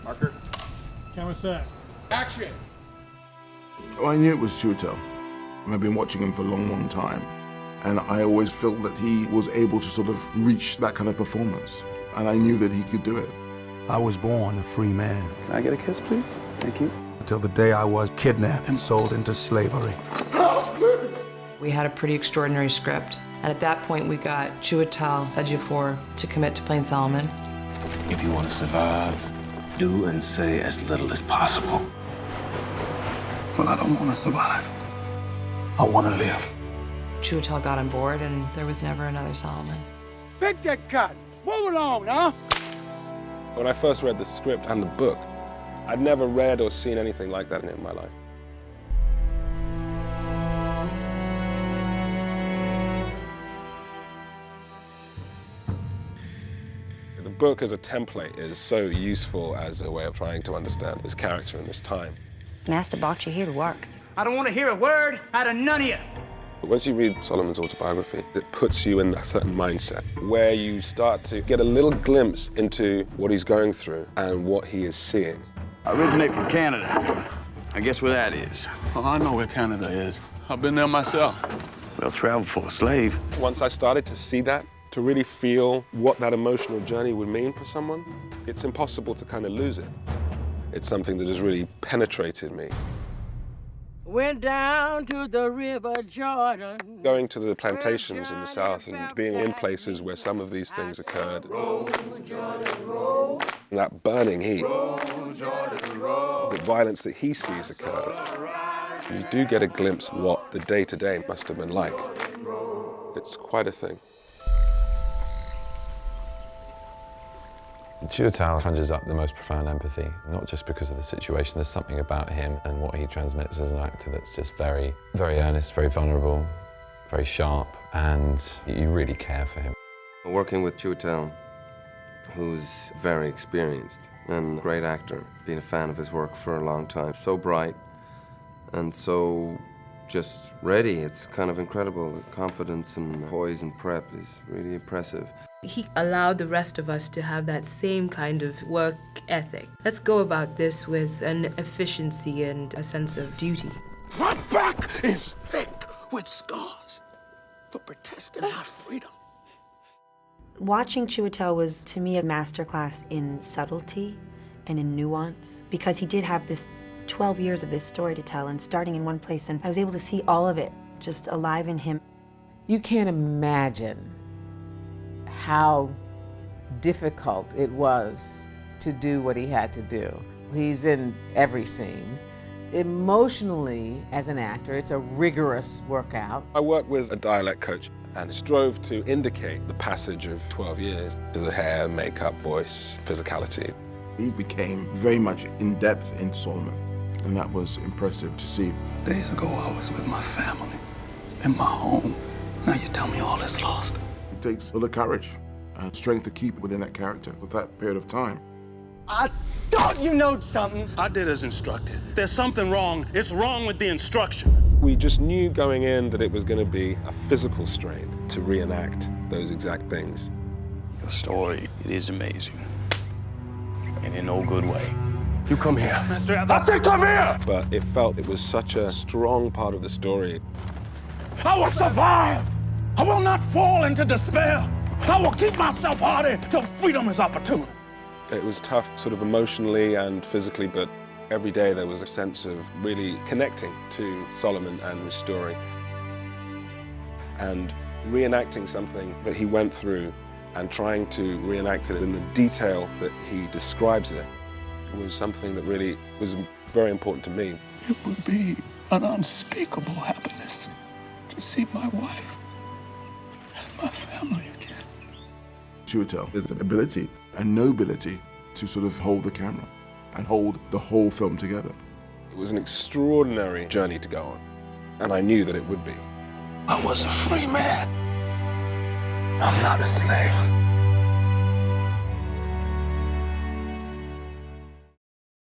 Marker. Camera set. Action! Well, I knew it was Chiwetel. I've been watching him for a long, long time. And I always felt that he was able to sort of reach that kind of performance. And I knew that he could do it. I was born a free man. Can I get a kiss, please? Thank you. Until the day I was kidnapped and sold into slavery. We had a pretty extraordinary script. And at that point, we got Chiwetel Ejiofor to commit to playing Solomon. If you want to survive, do and say as little as possible. Well, I don't want to survive. I want to live. Chiwetel got on board, and there was never another Solomon. Pick that cut. Move along, huh? When I first read the script and the book, I'd never read or seen anything like that in my life. The book as a template is so useful as a way of trying to understand this character in this time. Master brought you here to work. I don't want to hear a word out of none of you. Once you read Solomon's autobiography, it puts you in a certain mindset where you start to get a little glimpse into what he's going through and what he is seeing. I originate from Canada. I guess where that is. Oh, I know where Canada is. I've been there myself. Well, travel for a slave. Once I started to see that, to really feel what that emotional journey would mean for someone, it's impossible to kind of lose it. It's something that has really penetrated me. Went down to the river Jordan. Going to the plantations in the South and being in places where some of these things occurred. That burning heat, the violence that he sees occur. You do get a glimpse of what the day-to-day must have been like. It's quite a thing. Chiwetel conjures up the most profound empathy, not just because of the situation. There's something about him and what he transmits as an actor that's just very, very earnest, very vulnerable, very sharp, and you really care for him. Working with Chiwetel, who's very experienced and a great actor, been a fan of his work for a long time. So bright and so just ready. It's kind of incredible. The confidence and poise and prep is really impressive. He allowed the rest of us to have that same kind of work ethic. Let's go about this with an efficiency and a sense of duty. My back is thick with scars for protesting my freedom. Watching Chiwetel was, to me, a masterclass in subtlety and in nuance, because he did have this 12 years of this story to tell, and starting in one place, and I was able to see all of it just alive in him. You can't imagine how difficult it was to do what he had to do. He's in every scene. Emotionally, as an actor, it's a rigorous workout. I worked with a dialect coach and strove to indicate the passage of 12 years to the hair, makeup, voice, physicality. He became very much in depth in Solomon, and that was impressive to see. Days ago, I was with my family, in my home. Now you tell me all is lost. It takes a lot of courage and strength to keep within that character for that period of time. I thought you knowed something. I did as instructed. There's something wrong. It's wrong with the instruction. We just knew going in that it was going to be a physical strain to reenact those exact things. The story, it is amazing. And in no good way. You come here. Master, I said come here! But it felt it was such a strong part of the story. I will survive. I will not fall into despair. I will keep myself hardy till freedom is opportune. It was tough sort of emotionally and physically, but every day there was a sense of really connecting to Solomon and his story. And reenacting something that he went through and trying to reenact it in the detail that he describes it was something that really was very important to me. It would be an unspeakable happiness to see my wife and my family again. Chiwetel has the ability and nobility to sort of hold the camera and hold the whole film together. It was an extraordinary journey to go on, and I knew that it would be. I was a free man. I'm not a slave.